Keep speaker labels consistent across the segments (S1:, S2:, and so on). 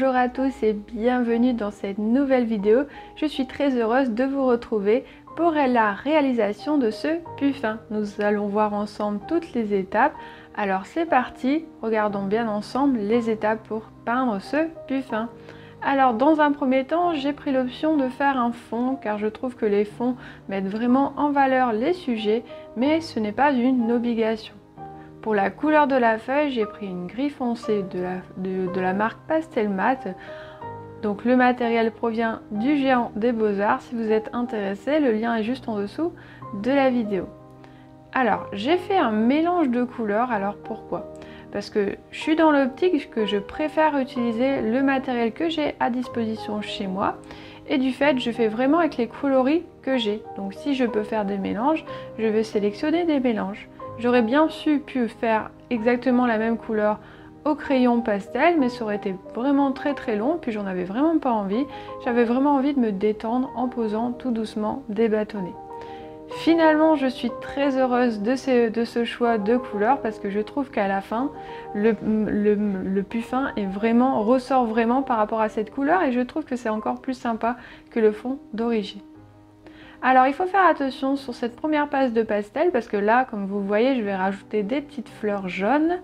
S1: Bonjour à tous et bienvenue dans cette nouvelle vidéo. Je suis très heureuse de vous retrouver pour la réalisation de ce puffin. Nous allons voir ensemble toutes les étapes. Alors c'est parti, regardons bien ensemble les étapes pour peindre ce puffin. Alors dans un premier temps, j'ai pris l'option de faire un fond car je trouve que les fonds mettent vraiment en valeur les sujets, mais ce n'est pas une obligation. Pour la couleur de la feuille, j'ai pris une gris foncé de la marque Pastel Mat. Donc le matériel provient du Géant des Beaux-Arts. Si vous êtes intéressé, le lien est juste en dessous de la vidéo. Alors j'ai fait un mélange de couleurs. Alors pourquoi? Parce que je suis dans l'optique que je préfère utiliser le matériel que j'ai à disposition chez moi. Et du fait, je fais vraiment avec les coloris que j'ai. Donc si je peux faire des mélanges, je vais sélectionner des mélanges. J'aurais bien pu faire exactement la même couleur au crayon pastel, mais ça aurait été vraiment très long, puis j'en avais vraiment pas envie. J'avais vraiment envie de me détendre en posant tout doucement des bâtonnets. Finalement, je suis très heureuse de ce choix de couleurs parce que je trouve qu'à la fin, le puffin ressort vraiment par rapport à cette couleur et je trouve que c'est encore plus sympa que le fond d'origine. Alors il faut faire attention sur cette première passe de pastel parce que là, comme vous voyez, je vais rajouter des petites fleurs jaunes.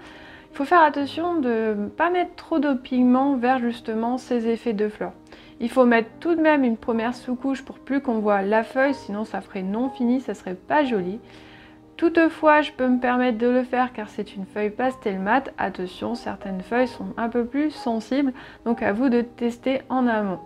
S1: Il faut faire attention de ne pas mettre trop de pigments vers justement ces effets de fleurs. Il faut mettre tout de même une première sous-couche pour plus qu'on voit la feuille, sinon ça ferait non fini, ça serait pas joli. Toutefois, je peux me permettre de le faire car c'est une feuille pastel mat. Attention, certaines feuilles sont un peu plus sensibles, donc à vous de tester en amont.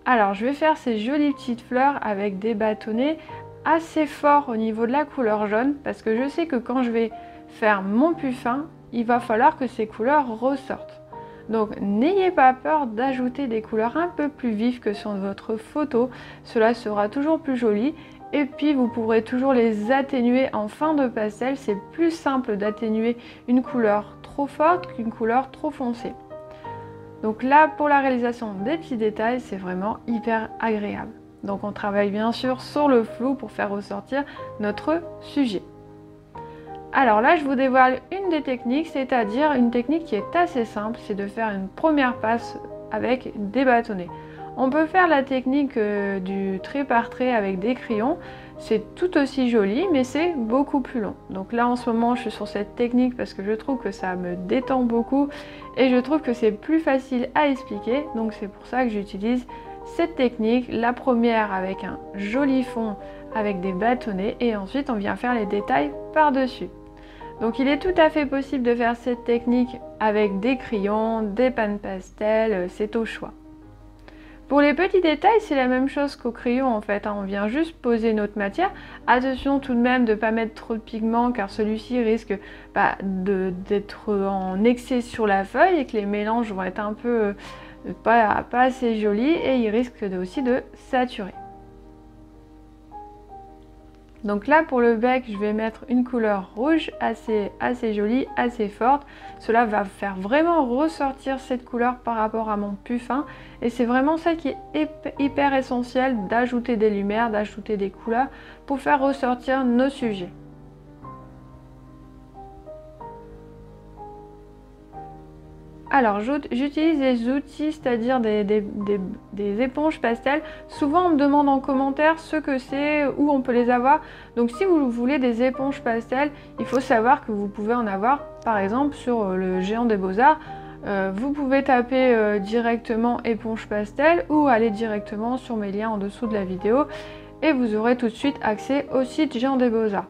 S1: Alors je vais faire ces jolies petites fleurs avec des bâtonnets assez forts au niveau de la couleur jaune parce que je sais que quand je vais faire mon puffin, il va falloir que ces couleurs ressortent. Donc n'ayez pas peur d'ajouter des couleurs un peu plus vives que sur votre photo, cela sera toujours plus joli et puis vous pourrez toujours les atténuer en fin de pastel. C'est plus simple d'atténuer une couleur trop forte qu'une couleur trop foncée. Donc là, pour la réalisation des petits détails, c'est vraiment hyper agréable. Donc on travaille bien sûr sur le flou pour faire ressortir notre sujet. Alors là, je vous dévoile une des techniques, c'est-à-dire une technique qui est assez simple, c'est de faire une première passe avec des bâtonnets. On peut faire la technique du trait par trait avec des crayons, c'est tout aussi joli, mais c'est beaucoup plus long. Donc là, en ce moment, je suis sur cette technique parce que je trouve que ça me détend beaucoup et je trouve que c'est plus facile à expliquer. Donc c'est pour ça que j'utilise cette technique. La première avec un joli fond avec des bâtonnets et ensuite on vient faire les détails par-dessus. Donc il est tout à fait possible de faire cette technique avec des crayons, des pannes pastel, c'est au choix. Pour les petits détails, c'est la même chose qu'au crayon en fait, on vient juste poser notre matière. Attention tout de même de ne pas mettre trop de pigments car celui-ci risque d'être en excès sur la feuille et que les mélanges vont être un peu pas assez jolis et il risque aussi de saturer. Donc là pour le bec, je vais mettre une couleur rouge assez jolie, assez forte. Cela va faire vraiment ressortir cette couleur par rapport à mon puffin. Et c'est vraiment ça qui est hyper essentiel, d'ajouter des lumières, d'ajouter des couleurs pour faire ressortir nos sujets. Alors j'utilise des outils, c'est-à-dire des éponges pastel. Souvent on me demande en commentaire ce que c'est, où on peut les avoir. Donc si vous voulez des éponges pastel, il faut savoir que vous pouvez en avoir par exemple sur le Géant des Beaux-Arts. Vous pouvez taper directement éponge pastel ou aller directement sur mes liens en dessous de la vidéo et vous aurez tout de suite accès au site Géant des Beaux-Arts.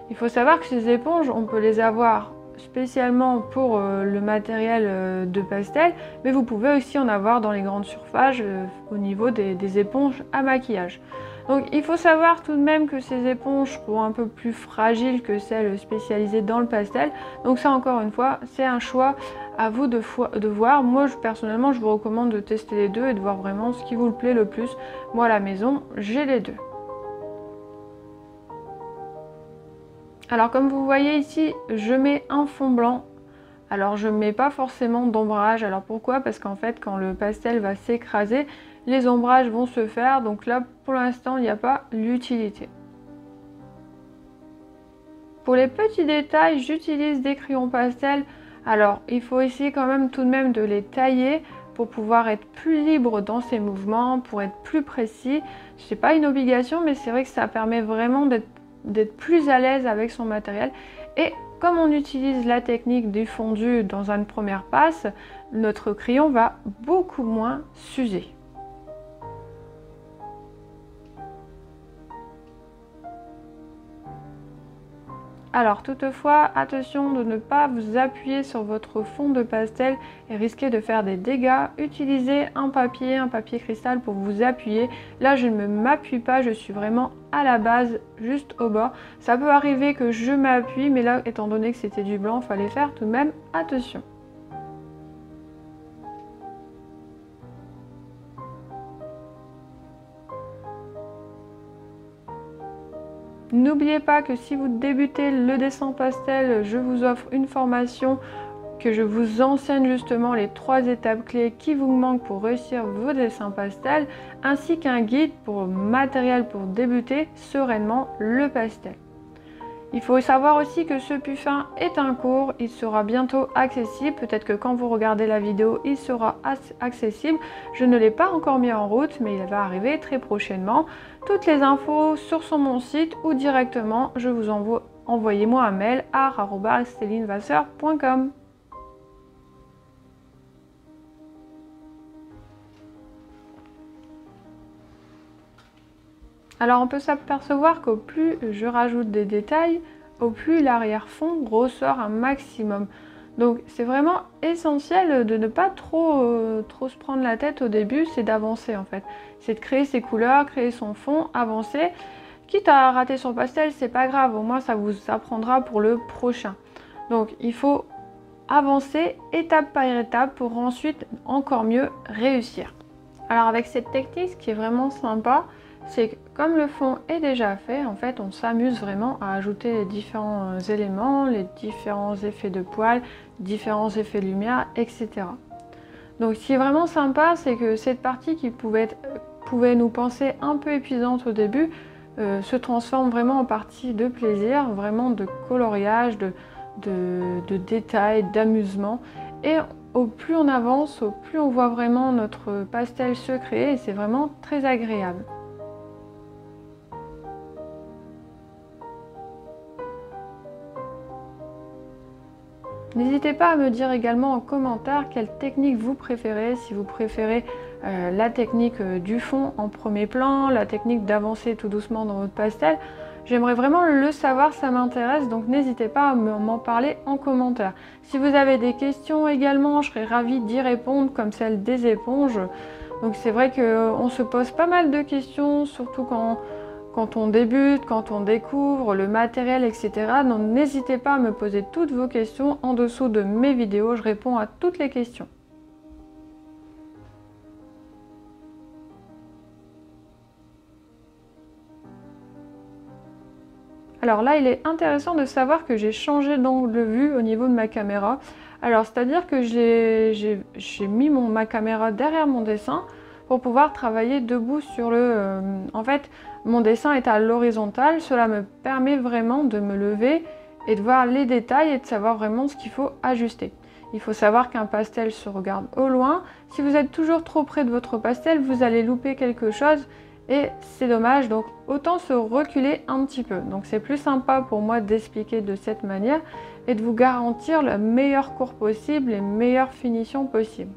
S1: Il faut savoir que ces éponges, on peut les avoir spécialement pour le matériel de pastel, mais vous pouvez aussi en avoir dans les grandes surfaces au niveau des éponges à maquillage. Donc il faut savoir tout de même que ces éponges sont un peu plus fragiles que celles spécialisées dans le pastel. Donc ça encore une fois, c'est un choix à vous de voir. Moi personnellement, je vous recommande de tester les deux et de voir vraiment ce qui vous plaît le plus. Moi à la maison, j'ai les deux. Alors comme vous voyez ici, je mets un fond blanc. Alors je ne mets pas forcément d'ombrage. Alors pourquoi? Parce qu'en fait quand le pastel va s'écraser, les ombrages vont se faire. Donc là pour l'instant il n'y a pas l'utilité. Pour les petits détails, j'utilise des crayons pastel. Alors il faut essayer quand même tout de même de les tailler pour pouvoir être plus libre dans ses mouvements, pour être plus précis. Ce n'est pas une obligation, mais c'est vrai que ça permet vraiment d'être plus à l'aise avec son matériel. Et comme on utilise la technique du fondu dans une première passe, notre crayon va beaucoup moins s'user. Alors toutefois, attention de ne pas vous appuyer sur votre fond de pastel et risquer de faire des dégâts. Utilisez un papier cristal pour vous appuyer. Là, je ne m'appuie pas, je suis vraiment à la base, juste au bord. Ça peut arriver que je m'appuie, mais là, étant donné que c'était du blanc, il fallait faire tout de même attention. N'oubliez pas que si vous débutez le dessin pastel, je vous offre une formation que je vous enseigne justement les 3 étapes clés qui vous manquent pour réussir vos dessins pastels, ainsi qu'un guide pour matériel pour débuter sereinement le pastel. Il faut savoir aussi que ce puffin est un cours, il sera bientôt accessible, peut-être que quand vous regardez la vidéo, il sera accessible. Je ne l'ai pas encore mis en route, mais il va arriver très prochainement. Toutes les infos sur mon site ou directement, je vous envoie, envoyez-moi un mail à @celinevasseur.com. Alors on peut s'apercevoir qu'au plus je rajoute des détails, au plus l'arrière-fond ressort un maximum. Donc c'est vraiment essentiel de ne pas trop se prendre la tête au début, c'est d'avancer en fait. C'est de créer ses couleurs, créer son fond, avancer. Quitte à rater son pastel, c'est pas grave, au moins ça vous apprendra pour le prochain. Donc il faut avancer étape par étape pour ensuite encore mieux réussir. Alors avec cette technique, ce qui est vraiment sympa, c'est que comme le fond est déjà fait, en fait on s'amuse vraiment à ajouter les différents éléments, les différents effets de poils, différents effets de lumière, etc. Donc ce qui est vraiment sympa, c'est que cette partie qui pouvait nous penser un peu épuisante au début, se transforme vraiment en partie de plaisir, vraiment de coloriage, de détails, d'amusement. Et au plus on avance, au plus on voit vraiment notre pastel se créer et c'est vraiment très agréable. N'hésitez pas à me dire également en commentaire quelle technique vous préférez, si vous préférez la technique du fond en premier plan, la technique d'avancer tout doucement dans votre pastel. J'aimerais vraiment le savoir, ça m'intéresse, donc n'hésitez pas à m'en parler en commentaire. Si vous avez des questions également, je serais ravie d'y répondre, comme celle des éponges. Donc c'est vrai qu'on se pose pas mal de questions, surtout quand on débute, quand on découvre le matériel, etc. Donc n'hésitez pas à me poser toutes vos questions en dessous de mes vidéos, je réponds à toutes les questions. Alors là, il est intéressant de savoir que j'ai changé d'angle de vue au niveau de ma caméra. Alors, c'est-à-dire que j'ai mis ma caméra derrière mon dessin pour pouvoir travailler debout sur le... En fait, mon dessin est à l'horizontale. Cela me permet vraiment de me lever et de voir les détails et de savoir vraiment ce qu'il faut ajuster. Il faut savoir qu'un pastel se regarde au loin. Si vous êtes toujours trop près de votre pastel, vous allez louper quelque chose. Et c'est dommage, donc autant se reculer un petit peu. Donc c'est plus sympa pour moi d'expliquer de cette manière et de vous garantir le meilleur cours possible, les meilleures finitions possibles.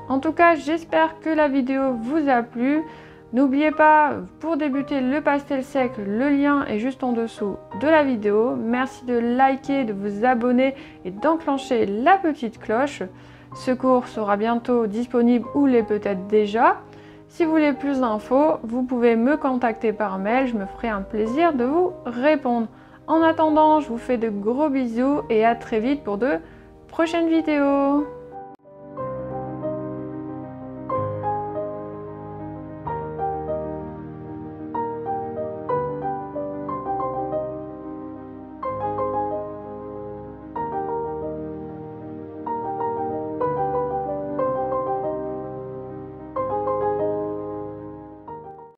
S1: En tout cas, j'espère que la vidéo vous a plu. N'oubliez pas, pour débuter le pastel sec, le lien est juste en dessous de la vidéo. Merci de liker, de vous abonner et d'enclencher la petite cloche. Ce cours sera bientôt disponible ou l'est peut-être déjà. Si vous voulez plus d'infos, vous pouvez me contacter par mail, je me ferai un plaisir de vous répondre. En attendant, je vous fais de gros bisous et à très vite pour de prochaines vidéos.